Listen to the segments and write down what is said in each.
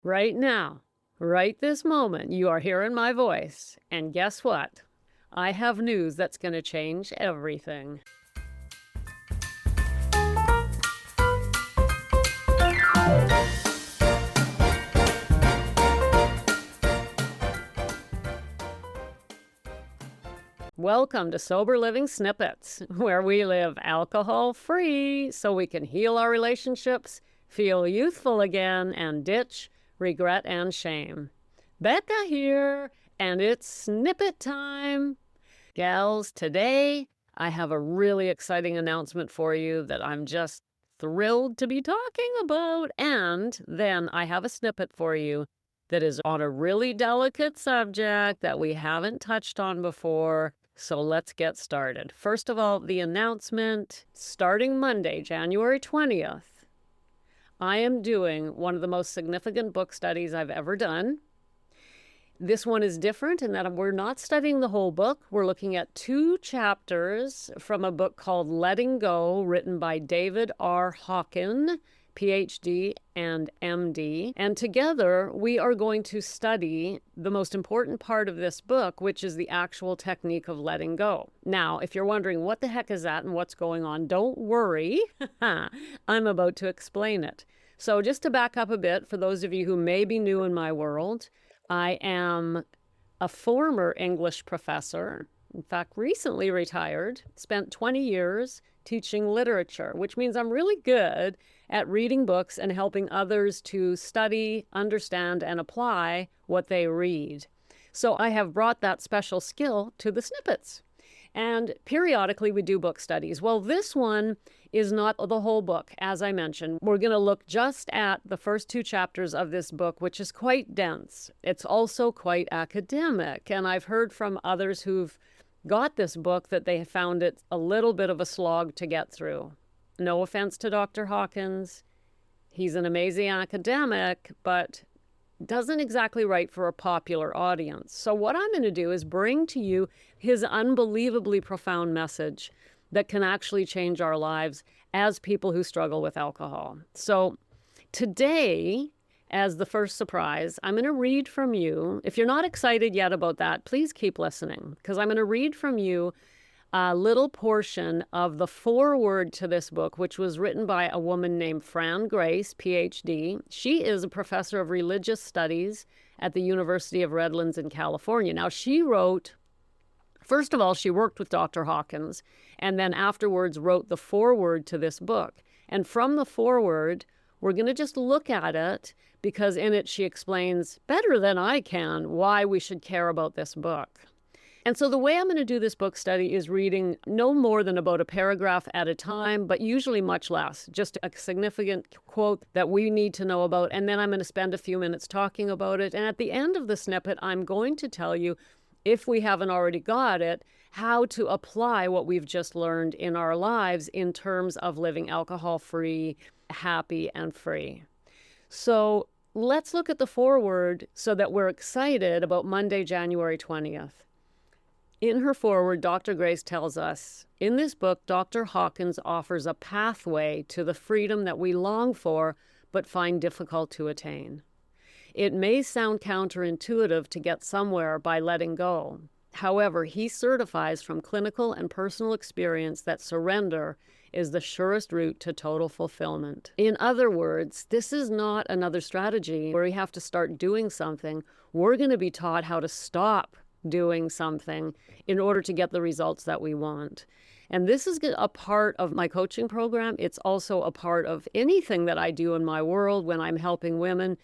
Right now, right this moment, you are hearing my voice. And guess what? I have news that's going to change everything. Welcome to Sober Living Snippets, where we live alcohol-free so we can heal our relationships, feel youthful again, and ditch regret and shame. Becca here, and it's snippet time. Gals, today I have a really exciting announcement for you that I'm just thrilled to be talking about. And then I have a snippet for you that is on a really delicate subject that we haven't touched on before. So let's get started. First of all, the announcement starting Monday, January 20th, I am doing one of the most significant book studies I've ever done. This one is different in that we're not studying the whole book. We're looking at 2 chapters from a book called Letting Go, written by David R. Hawkins, PhD and MD. And together we are going to study the most important part of this book, which is the actual technique of letting go. Now, if you're wondering what the heck is that and what's going on, don't worry. I'm about to explain it. So just to back up a bit, for those of you who may be new in my world, I am a former English professor, in fact, recently retired, spent 20 years teaching literature, which means I'm really good at reading books and helping others to study, understand, and apply what they read. So I have brought that special skill to the snippets. And periodically we do book studies. Well, this one is not the whole book, as I mentioned. We're going to look just at the first 2 chapters of this book, which is quite dense. It's also quite academic. And I've heard from others who've got this book that they found it a little bit of a slog to get through. No offense to Dr. Hawkins. He's an amazing academic, but doesn't exactly write for a popular audience. So what I'm going to do is bring to you his unbelievably profound message that can actually change our lives as people who struggle with alcohol. So today, as the first surprise, I'm going to read from you. If you're not excited yet about that, please keep listening, because I'm going to read from you a little portion of the foreword to this book, which was written by a woman named Fran Grace, PhD. She is a professor of religious studies at the University of Redlands in California. Now, she wrote, first of all, she worked with Dr. Hawkins, and then afterwards wrote the foreword to this book. And from the foreword, we're going to just look at it, because in it she explains better than I can why we should care about this book. And so the way I'm going to do this book study is reading no more than about a paragraph at a time, but usually much less, just a significant quote that we need to know about. And then I'm going to spend a few minutes talking about it. And at the end of the snippet, I'm going to tell you, if we haven't already got it, how to apply what we've just learned in our lives in terms of living alcohol-free, happy, and free. So let's look at the foreword so that we're excited about Monday, January 20th. In her foreword, Dr. Grace tells us, in this book, Dr. Hawkins offers a pathway to the freedom that we long for but find difficult to attain. It may sound counterintuitive to get somewhere by letting go. However, he certifies from clinical and personal experience that surrender is the surest route to total fulfillment. In other words, this is not another strategy where we have to start doing something. We're going to be taught how to stop doing something in order to get the results that we want. And this is a part of my coaching program. It's also a part of anything that I do in my world when I'm helping women.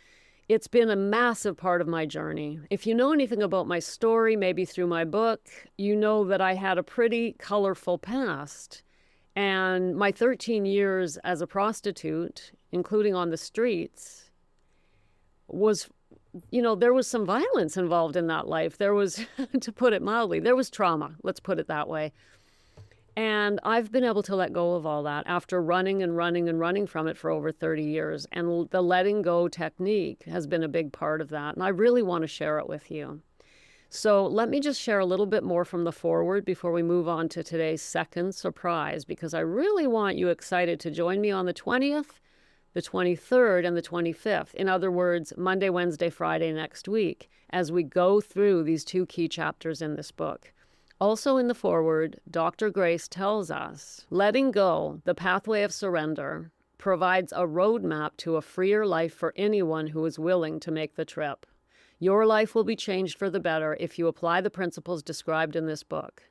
It's been a massive part of my journey. If you know anything about my story, maybe through my book, you know that I had a pretty colorful past. And my 13 years as a prostitute, including on the streets, was, there was some violence involved in that life. There was, to put it mildly, there was trauma. Let's put it that way. And I've been able to let go of all that after running and running and running from it for over 30 years. And the letting go technique has been a big part of that. And I really want to share it with you. So let me just share a little bit more from the foreword before we move on to today's second surprise, because I really want you excited to join me on the 20th. the 23rd, and the 25th. In other words, Monday, Wednesday, Friday next week, as we go through these 2 key chapters in this book. Also in the foreword, Dr. Grace tells us, letting go, the pathway of surrender, provides a roadmap to a freer life for anyone who is willing to make the trip. Your life will be changed for the better if you apply the principles described in this book.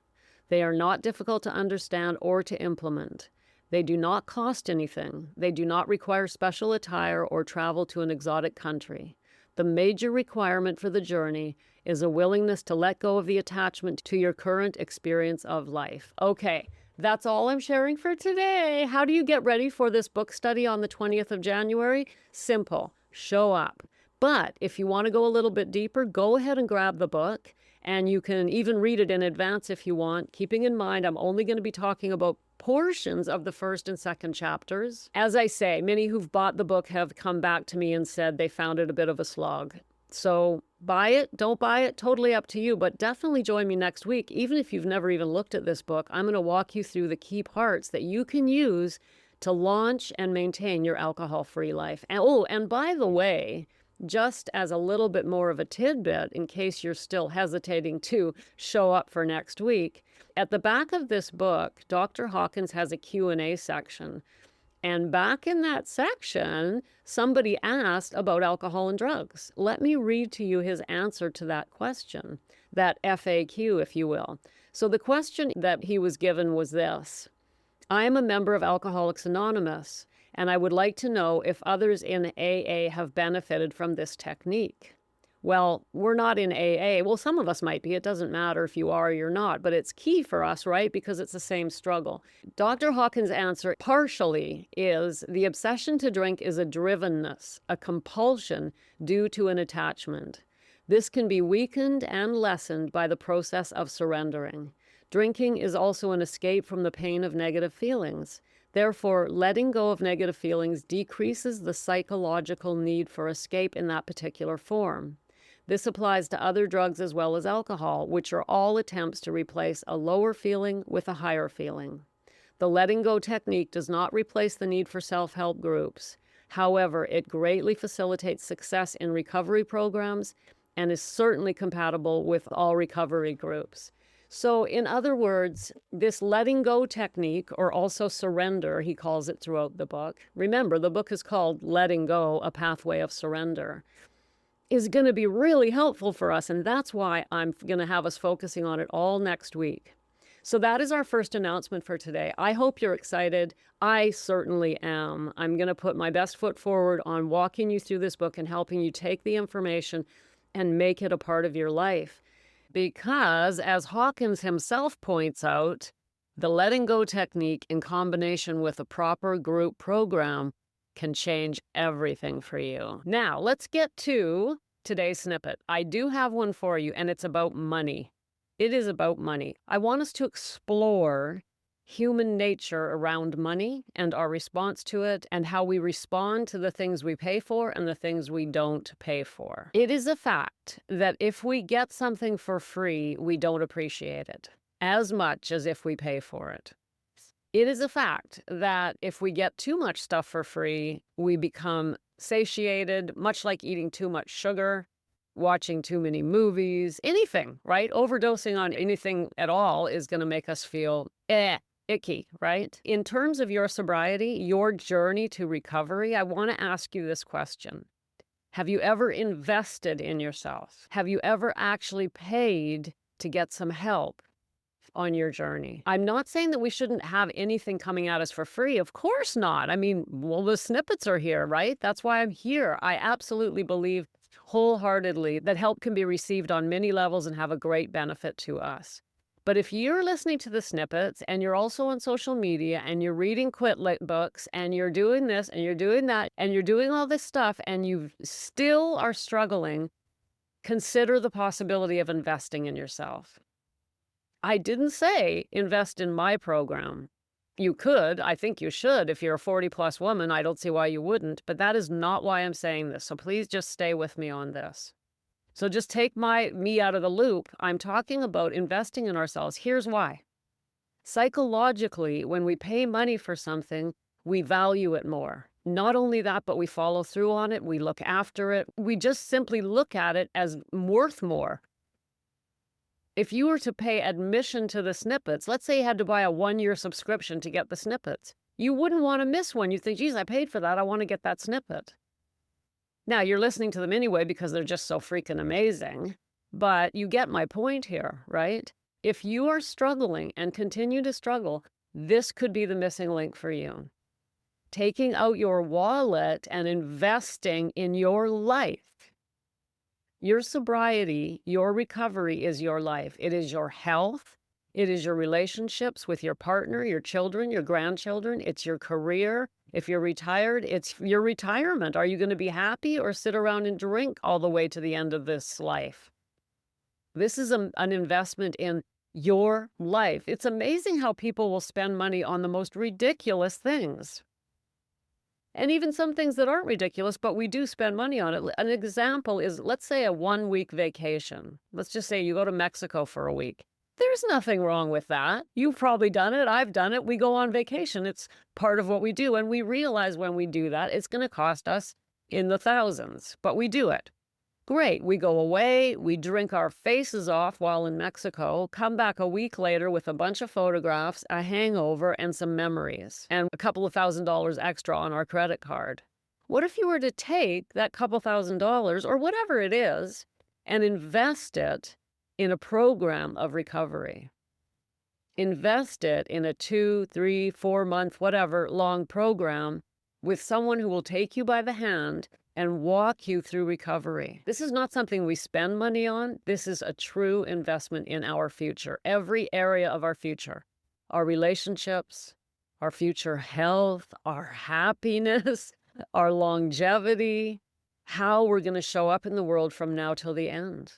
They are not difficult to understand or to implement. They do not cost anything. They do not require special attire or travel to an exotic country. The major requirement for the journey is a willingness to let go of the attachment to your current experience of life. Okay, that's all I'm sharing for today. How do you get ready for this book study on the 20th of January? Simple. Show up. But if you want to go a little bit deeper, go ahead and grab the book. And you can even read it in advance if you want, keeping in mind I'm only going to be talking about portions of the 1st and 2nd chapters. As I say, many who've bought the book have come back to me and said they found it a bit of a slog. So buy it, don't buy it, totally up to you, but definitely join me next week. Even if you've never even looked at this book, I'm going to walk you through the key parts that you can use to launch and maintain your alcohol-free life. And by the way, just as a little bit more of a tidbit, in case you're still hesitating to show up for next week, at the back of this book, Dr. Hawkins has a Q&A section. And back in that section, somebody asked about alcohol and drugs. Let me read to you his answer to that question, that FAQ, if you will. So the question that he was given was this: I am a member of Alcoholics Anonymous, and I would like to know if others in AA have benefited from this technique. Well, we're not in AA. Well, some of us might be. It doesn't matter if you are or you're not, but it's key for us, right? Because it's the same struggle. Dr. Hawkins' answer partially is the obsession to drink is a drivenness, a compulsion due to an attachment. This can be weakened and lessened by the process of surrendering. Drinking is also an escape from the pain of negative feelings. Therefore, letting go of negative feelings decreases the psychological need for escape in that particular form. This applies to other drugs as well as alcohol, which are all attempts to replace a lower feeling with a higher feeling. The letting go technique does not replace the need for self-help groups. However, it greatly facilitates success in recovery programs and is certainly compatible with all recovery groups. So in other words, this letting go technique, or also surrender, he calls it throughout the book. Remember, the book is called Letting Go, A Pathway of Surrender, is going to be really helpful for us. And that's why I'm going to have us focusing on it all next week. So that is our first announcement for today. I hope you're excited. I certainly am. I'm going to put my best foot forward on walking you through this book and helping you take the information and make it a part of your life. Because, as Hawkins himself points out, the letting go technique in combination with a proper group program can change everything for you. Now, let's get to today's snippet. I do have one for you, and it's about money. It is about money. I want us to explore human nature around money and our response to it, and how we respond to the things we pay for and the things we don't pay for. It is a fact that if we get something for free, we don't appreciate it as much as if we pay for it. It is a fact that if we get too much stuff for free, we become satiated, much like eating too much sugar, watching too many movies, anything, right? Overdosing on anything at all is going to make us feel icky, right? In terms of your sobriety, your journey to recovery, I want to ask you this question. Have you ever invested in yourself? Have you ever actually paid to get some help on your journey? I'm not saying that we shouldn't have anything coming at us for free. Of course not. I mean, well, the snippets are here, right? That's why I'm here. I absolutely believe wholeheartedly that help can be received on many levels and have a great benefit to us. But if you're listening to the snippets and you're also on social media and you're reading quit lit books and you're doing this and you're doing that and you're doing all this stuff and you still are struggling, consider the possibility of investing in yourself. I didn't say invest in my program. You could, I think you should. If you're a 40-plus woman, I don't see why you wouldn't, but that is not why I'm saying this. So please just stay with me on this. So just take me out of the loop. I'm talking about investing in ourselves. Here's why. Psychologically, when we pay money for something, we value it more. Not only that, but we follow through on it. We look after it. We just simply look at it as worth more. If you were to pay admission to the snippets, let's say you had to buy a 1-year subscription to get the snippets, you wouldn't want to miss one. You think, geez, I paid for that. I want to get that snippet. Now, you're listening to them anyway because they're just so freaking amazing. But you get my point here, right? If you are struggling and continue to struggle, this could be the missing link for you. Taking out your wallet and investing in your life. Your sobriety, your recovery is your life. It is your health. It is your relationships with your partner, your children, your grandchildren. It's your career. If you're retired, it's your retirement. Are you going to be happy or sit around and drink all the way to the end of this life? This is an investment in your life. It's amazing how people will spend money on the most ridiculous things. And even some things that aren't ridiculous, but we do spend money on it. An example is, let's say, a 1-week vacation. Let's just say you go to Mexico for a week. There's nothing wrong with that. You've probably done it. I've done it. We go on vacation. It's part of what we do. And we realize when we do that, it's going to cost us in the thousands, but we do it. Great. We go away, we drink our faces off while in Mexico, come back a week later with a bunch of photographs, a hangover, and some memories, and a couple of $1,000s extra on our credit card. What if you were to take that couple $1,000s, or whatever it is, and invest it in a program of recovery? Invest it in a 2, 3, 4-month, whatever, long program with someone who will take you by the hand and walk you through recovery. This is not something we spend money on. This is a true investment in our future, every area of our future, our relationships, our future health, our happiness, our longevity, how we're going to show up in the world from now till the end.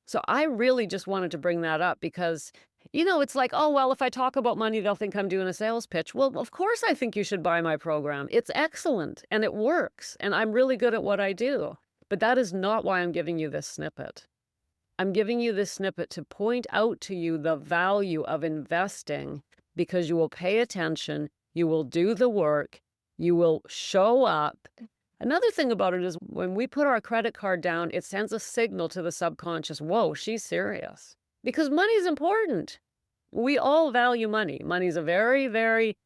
So I really just wanted to bring that up because, it's like, oh, well, if I talk about money, they'll think I'm doing a sales pitch. Well, of course I think you should buy my program. It's excellent and it works and I'm really good at what I do. But that is not why I'm giving you this snippet. I'm giving you this snippet to point out to you the value of investing because you will pay attention, you will do the work, you will show up. Another thing about it is when we put our credit card down, it sends a signal to the subconscious, whoa, she's serious. Because money is important. We all value money. Money is a very, very,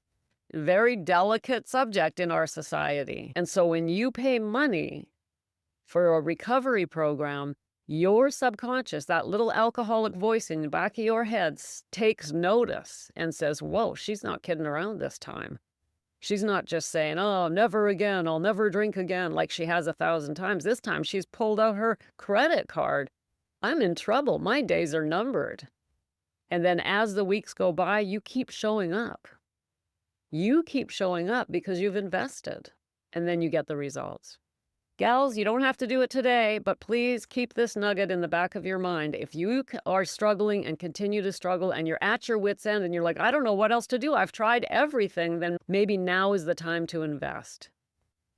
very delicate subject in our society. And so when you pay money for a recovery program, your subconscious, that little alcoholic voice in the back of your head, takes notice and says, whoa, she's not kidding around this time. She's not just saying, oh, never again, I'll never drink again, like she has 1,000 times. This time she's pulled out her credit card. I'm in trouble. My days are numbered. And then as the weeks go by, you keep showing up. You keep showing up because you've invested. And then you get the results. Gals, you don't have to do it today, but please keep this nugget in the back of your mind. If you are struggling and continue to struggle and you're at your wit's end and you're like, I don't know what else to do, I've tried everything, then maybe now is the time to invest.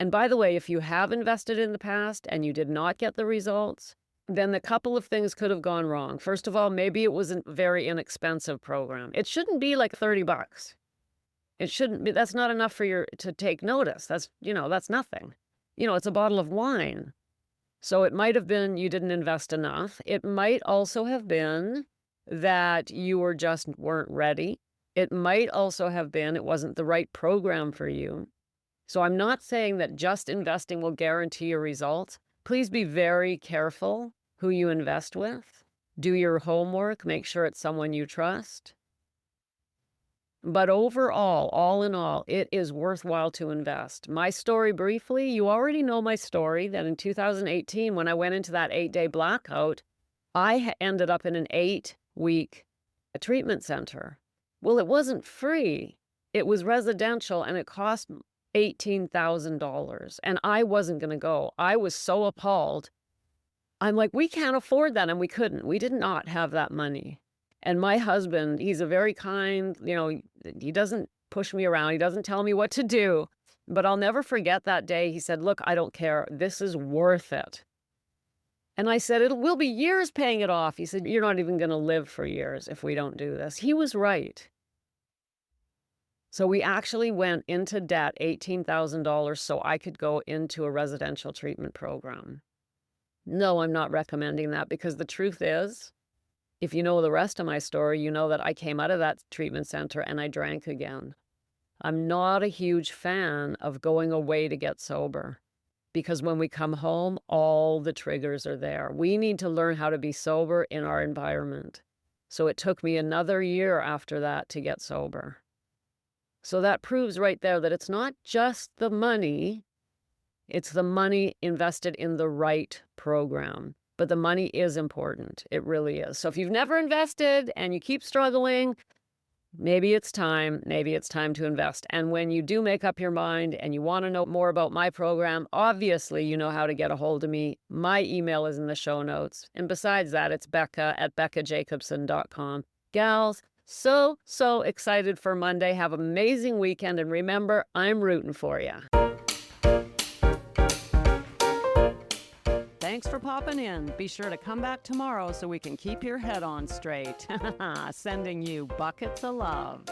And by the way, if you have invested in the past and you did not get the results, then a couple of things could have gone wrong. First of all, maybe it was a very inexpensive program. It shouldn't be like $30. It shouldn't be, that's not enough for to take notice. That's nothing. It's a bottle of wine. So it might have been you didn't invest enough. It might also have been that you weren't ready. It might also have been it wasn't the right program for you. So I'm not saying that just investing will guarantee your results. Please be very careful who you invest with. Do your homework. Make sure it's someone you trust. But overall, all in all, it is worthwhile to invest. My story briefly, you already know my story that in 2018, when I went into that 8-day blackout, I ended up in an 8-week treatment center. Well, it wasn't free. It was residential and it cost $18,000. And I wasn't going to go. I was so appalled. I'm like, we can't afford that. And we couldn't. We did not have that money. And my husband, he's a very kind, he doesn't push me around. He doesn't tell me what to do. But I'll never forget that day. He said, look, I don't care. This is worth it. And I said, we'll be years paying it off. He said, you're not even going to live for years if we don't do this. He was right. So we actually went into debt, $18,000, so I could go into a residential treatment program. No, I'm not recommending that because the truth is, if you know the rest of my story, you know that I came out of that treatment center and I drank again. I'm not a huge fan of going away to get sober because when we come home, all the triggers are there. We need to learn how to be sober in our environment. So it took me another year after that to get sober. So that proves right there that it's not just the money, it's the money invested in the right program. But the money is important. It really is. So if you've never invested and you keep struggling, maybe it's time to invest. And when you do make up your mind and you want to know more about my program, obviously you know how to get a hold of me. My email is in the show notes. And besides that, it's Becca at beccajacobson.com. Gals, so excited for Monday. Have an amazing weekend. And remember, I'm rooting for you. Thanks for popping in. Be sure to come back tomorrow so we can keep your head on straight. Sending you buckets of love.